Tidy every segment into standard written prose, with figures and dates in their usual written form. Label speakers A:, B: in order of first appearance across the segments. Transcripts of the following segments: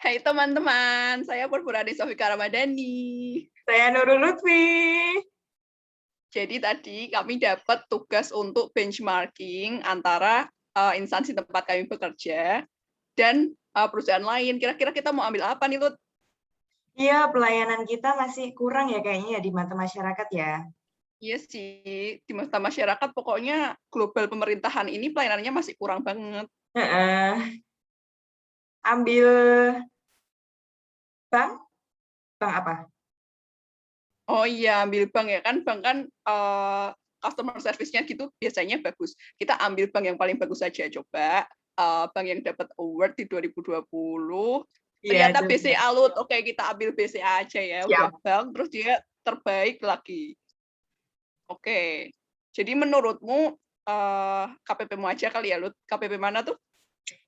A: Hai teman-teman, saya Purburani Sofika Ramadhani.
B: Saya Nurul Lutfi.
A: Jadi tadi kami dapat tugas untuk benchmarking antara instansi tempat kami bekerja dan perusahaan lain. Kira-kira kita mau ambil apa nih, Lut?
B: Iya, pelayanan kita masih kurang ya kayaknya ya di mata masyarakat ya.
A: Iya sih, di mata masyarakat pokoknya global pemerintahan ini pelayanannya masih kurang banget.
B: Ambil bank? Bank apa?
A: Oh iya, ambil bank ya kan, bank kan customer service-nya gitu biasanya bagus. Kita ambil bank yang paling bagus saja, coba. Bank yang dapat award di 2020.
B: Iya,
A: Ternyata
B: coba.
A: BCA, Lut. Oke, kita ambil BCA aja ya. Udah
B: Siap.
A: bank, terus dia terbaik lagi. Oke, jadi menurutmu KPP-mu aja kali ya, Lut? KPP mana tuh?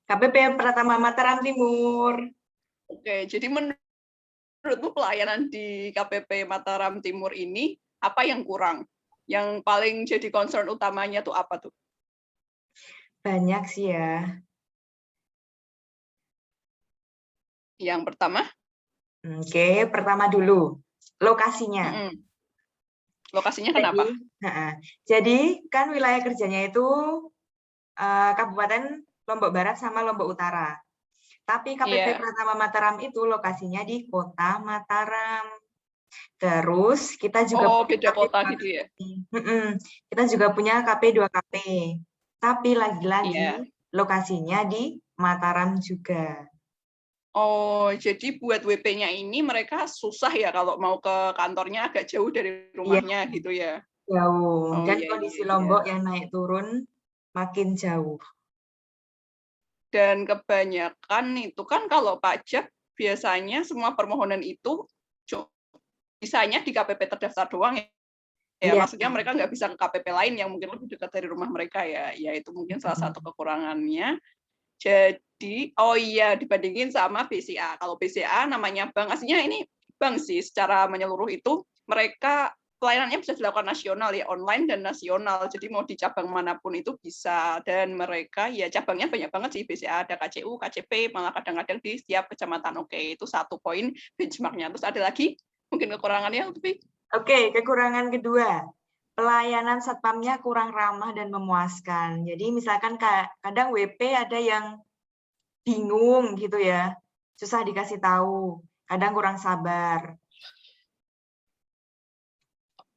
B: KPP Pratama Mataram Timur.
A: Oke, jadi menurutmu pelayanan di KPP Mataram Timur ini apa yang kurang? Yang paling jadi concern utamanya tuh apa tuh?
B: Banyak sih ya.
A: Yang pertama?
B: Oke, pertama dulu. Lokasinya.
A: Lokasinya
B: Jadi,
A: kenapa?
B: jadi kan wilayah kerjanya itu Kabupaten Lombok Barat sama Lombok Utara. Tapi KPP
A: Iya.
B: Pratama Mataram itu lokasinya di Kota Mataram. Terus kita juga
A: Oh,
B: punya
A: beda
B: KP
A: kota
B: 2KP.
A: gitu ya?
B: Kita juga punya KP 2KP. Tapi lagi-lagi
A: Iya.
B: lokasinya di Mataram juga.
A: Oh, jadi buat WP-nya ini mereka susah ya kalau mau ke kantornya agak jauh dari
B: Iya,
A: rumahnya gitu ya?
B: jauh.
A: Oh
B: Dan
A: iya, iya,
B: kondisi
A: iya.
B: Lombok yang naik turun makin jauh.
A: Dan kebanyakan itu kan kalau pajak biasanya semua permohonan itu bisanya di KPP terdaftar doang ya. Ya,
B: Iya.
A: maksudnya mereka nggak bisa ke KPP lain yang mungkin lebih dekat dari rumah mereka ya. Ya itu mungkin salah satu kekurangannya. Jadi, oh iya, dibandingin sama BCA. Kalau BCA namanya bank, aslinya ini bank sih, secara menyeluruh itu mereka pelayanannya bisa dilakukan nasional ya, online dan nasional. Jadi mau di cabang manapun itu bisa. Dan mereka ya cabangnya banyak banget sih, BCA ada KCU, KCP, malah kadang-kadang di setiap kecamatan. Oke, itu satu poin benchmarknya. Terus ada lagi mungkin kekurangannya, lebih.
B: Oke, kekurangan kedua. Pelayanan satpamnya kurang ramah dan memuaskan. Jadi misalkan kadang WP ada yang bingung gitu ya, susah dikasih tahu, kadang kurang sabar.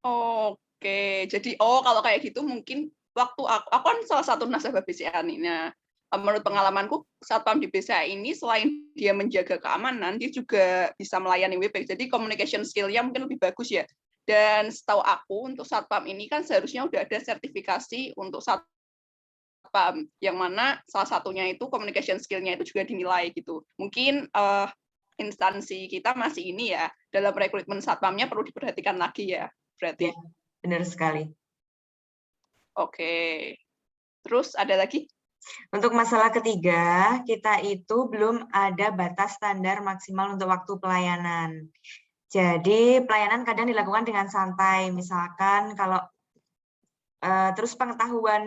A: Oke, jadi kalau kayak gitu mungkin waktu aku kan salah satu nasabah BCA nih. Nah, menurut pengalamanku satpam di BCA ini selain dia menjaga keamanan, dia juga bisa melayani WP. Jadi communication skill-nya mungkin lebih bagus ya. Dan setahu aku untuk satpam ini kan seharusnya udah ada sertifikasi untuk satpam, yang mana salah satunya itu communication skill-nya itu juga dinilai gitu. Mungkin instansi kita masih ini ya, dalam rekrutmen satpamnya perlu diperhatikan lagi ya, berarti.
B: Ya, benar sekali.
A: Oke. Terus ada lagi?
B: Untuk masalah ketiga, kita itu belum ada batas standar maksimal untuk waktu pelayanan. Jadi pelayanan kadang dilakukan dengan santai, misalkan kalau terus pengetahuan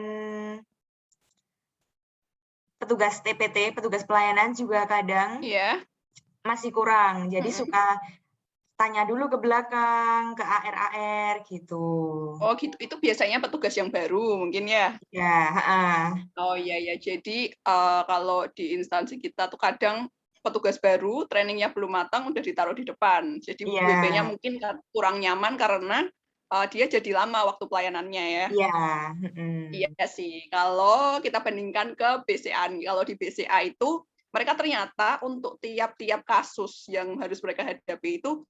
B: petugas TPT, petugas pelayanan juga kadang masih kurang. Jadi suka tanya dulu ke belakang, ke AR gitu.
A: Oh gitu, itu biasanya petugas yang baru mungkin ya?
B: Ya,
A: Oh iya ya, jadi kalau di instansi kita tuh kadang petugas baru, trainingnya belum matang, udah ditaruh di depan. Jadi
B: iya,
A: WP-nya mungkin kurang nyaman karena dia jadi lama waktu pelayanannya ya.
B: iya.
A: Iya sih, kalau kita bandingkan ke BCA nih, kalau di BCA itu mereka ternyata untuk tiap-tiap kasus yang harus mereka hadapi itu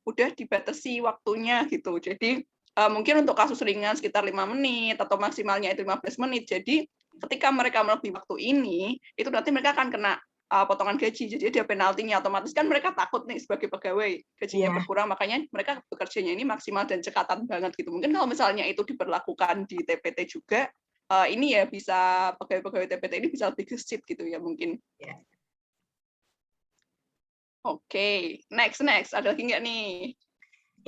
A: udah dibatasi waktunya gitu. Jadi mungkin untuk kasus ringan sekitar 5 menit atau maksimalnya itu 15 menit. Jadi ketika mereka melebihi waktu ini, itu nanti mereka akan kena potongan gaji. Jadi ada penaltinya, otomatis kan mereka takut nih sebagai pegawai gajinya
B: Iya.
A: berkurang, makanya mereka bekerjanya ini maksimal dan cekatan banget gitu. Mungkin kalau misalnya itu diberlakukan di TPT juga, ini ya bisa pegawai-pegawai TPT ini bisa lebih gesit gitu ya mungkin.
B: Ya.
A: Oke, next. Ada lagi nggak nih?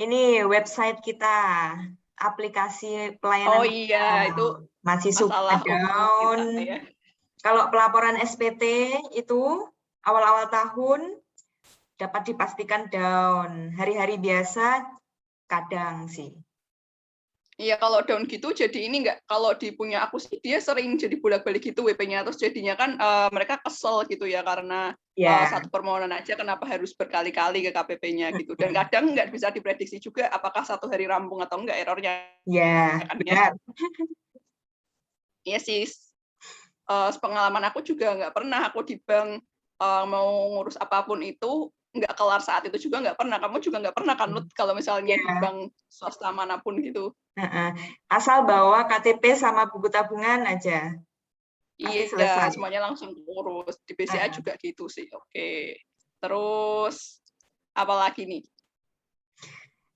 B: Ini website kita, aplikasi pelayanan
A: Oh
B: kita
A: iya, itu
B: masih suka
A: masalah umum kita
B: down.
A: ya.
B: Kalau pelaporan SPT itu awal-awal tahun dapat dipastikan down. Hari-hari biasa kadang sih.
A: Iya, kalau down gitu jadi ini enggak, kalau di punya aku sih dia sering jadi bolak-balik gitu WP-nya, terus jadinya kan mereka kesel gitu ya karena
B: Ya.
A: satu permohonan aja kenapa harus berkali-kali ke KPP-nya gitu. Dan kadang nggak bisa diprediksi juga apakah satu hari rampung atau enggak errornya.
B: Ya,
A: Kan ya.
B: benar.
A: Iya sih, pengalaman aku juga nggak pernah aku di bank mau ngurus apapun itu nggak kelar saat itu juga nggak pernah. Kamu juga nggak pernah kan, Lut, kalau misalnya di
B: Ya.
A: bank swasta manapun gitu.
B: Asal bawa KTP sama buku tabungan aja. Pasti
A: Iya,
B: selesai.
A: semuanya langsung urus. Di BCA juga gitu sih. Oke. Terus apa lagi nih?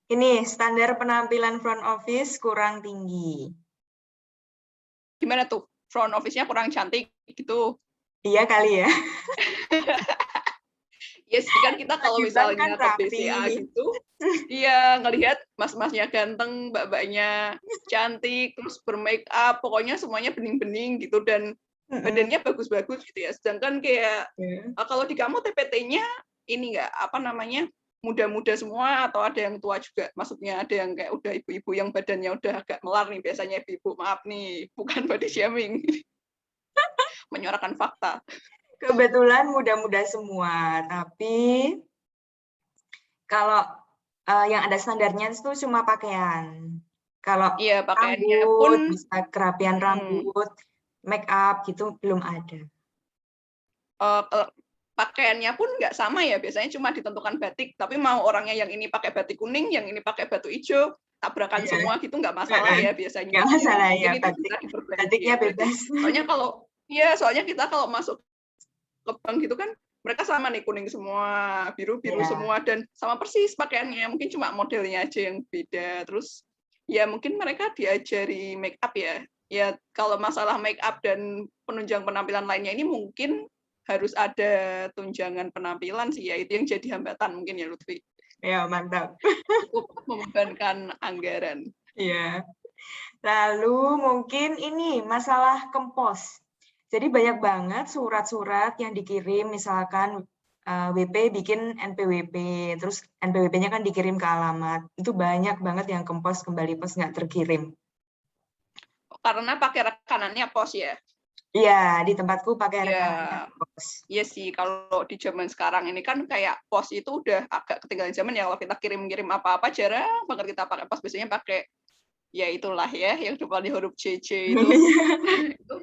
B: Ini standar penampilan front office kurang tinggi.
A: Gimana tuh? Front office-nya kurang cantik gitu.
B: Iya kali ya.
A: Ya sih, kan kita kalau
B: Di bank kan
A: misalnya ke
B: rapi.
A: BCA gitu, iya ngelihat mas-masnya ganteng, mbak-mbaknya cantik, terus bermake up, pokoknya semuanya bening-bening gitu dan badannya bagus-bagus gitu ya. Sedangkan kayak kalau di kamu TPT-nya ini nggak apa namanya muda-muda semua atau ada yang tua juga? Maksudnya ada yang kayak udah ibu-ibu yang badannya udah agak melar nih, biasanya ibu maaf nih, bukan body shaming, menyuarakan fakta.
B: Kebetulan muda-muda semua, tapi kalau yang ada standarnya itu cuma pakaian. Kalau
A: Iya, pakaiannya pun
B: rambut, bisa kerapian rambut, make up gitu belum ada.
A: Pakaiannya pun nggak sama ya, biasanya cuma ditentukan batik, tapi mau orangnya yang ini pakai batik kuning, yang ini pakai batu hijau, tabrakan semua gitu nggak masalah ya biasanya.
B: Nggak masalah
A: Mungkin
B: ya,
A: itu bisa diperbaiki
B: batiknya
A: ya berarti.
B: bebas.
A: Soalnya kita kalau masuk ke bank gitu kan, mereka sama nih, kuning semua, biru-biru semua, dan sama persis pakaiannya, mungkin cuma modelnya aja yang beda. Terus ya mungkin mereka diajari make up ya. Ya kalau masalah make up dan penunjang penampilan lainnya ini mungkin harus ada tunjangan penampilan sih ya, itu yang jadi hambatan mungkin ya, Lutfi.
B: Ya, mantap.
A: Cukup membebankan anggaran.
B: Iya. Lalu mungkin ini masalah kempos. Jadi banyak banget surat-surat yang dikirim, misalkan WP bikin NPWP, terus NPWP-nya kan dikirim ke alamat. Itu banyak banget yang kempos kembali pos nggak terkirim.
A: Karena pakai rekanannya pos ya?
B: Iya, di tempatku pakai
A: ya,
B: rekanannya pos.
A: Iya sih, kalau di zaman sekarang ini kan kayak pos itu udah agak ketinggalan zaman ya. Kalau kita kirim-kirim apa-apa jarang banget kita pakai pos, biasanya pakai ya itulah ya, yang depannya huruf CC itu.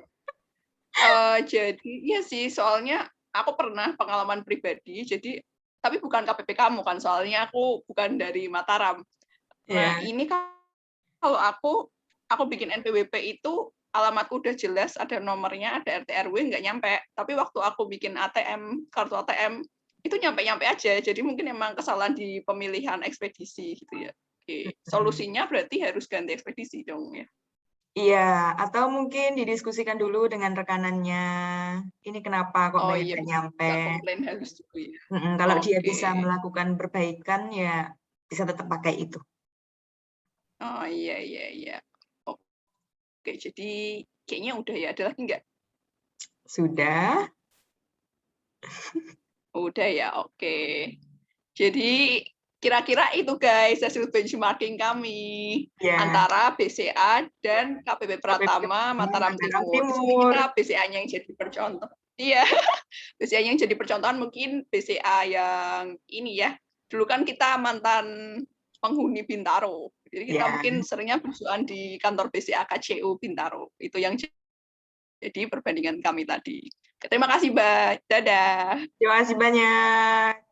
A: Jadi iya sih, soalnya aku pernah pengalaman pribadi, jadi tapi bukan KPP kamu kan, soalnya aku bukan dari Mataram. Nah, ini kalau aku bikin NPWP itu alamatku udah jelas, ada nomornya, ada RT RW, nggak nyampe. Tapi waktu aku bikin ATM, kartu ATM, itu nyampe-nyampe aja. Jadi mungkin emang kesalahan di pemilihan ekspedisi gitu ya. Oke. Solusinya berarti harus ganti ekspedisi dong ya.
B: Iya, atau mungkin didiskusikan dulu dengan rekanannya. Ini kenapa kok banyak nggak nyampe?
A: Nggak komplain harus juga ya.
B: Kalau dia bisa melakukan perbaikan, ya bisa tetap pakai itu.
A: Oh iya. Oke, jadi kayaknya udah ya. Ada lagi nggak?
B: Sudah.
A: Udah ya, oke. Jadi kira-kira itu guys hasil benchmarking kami antara BCA dan KPP Pratama Mataram Timur. Di sini kita BCA-nya yang jadi percontoh. Iya, BCA yang jadi percontohan mungkin BCA yang ini ya. Dulu kan kita mantan penghuni Bintaro. Jadi kita mungkin seringnya berusuhan di kantor BCA KCU Bintaro. Itu yang jadi perbandingan kami tadi. Terima kasih, Mbak. Dadah.
B: Terima kasih banyak.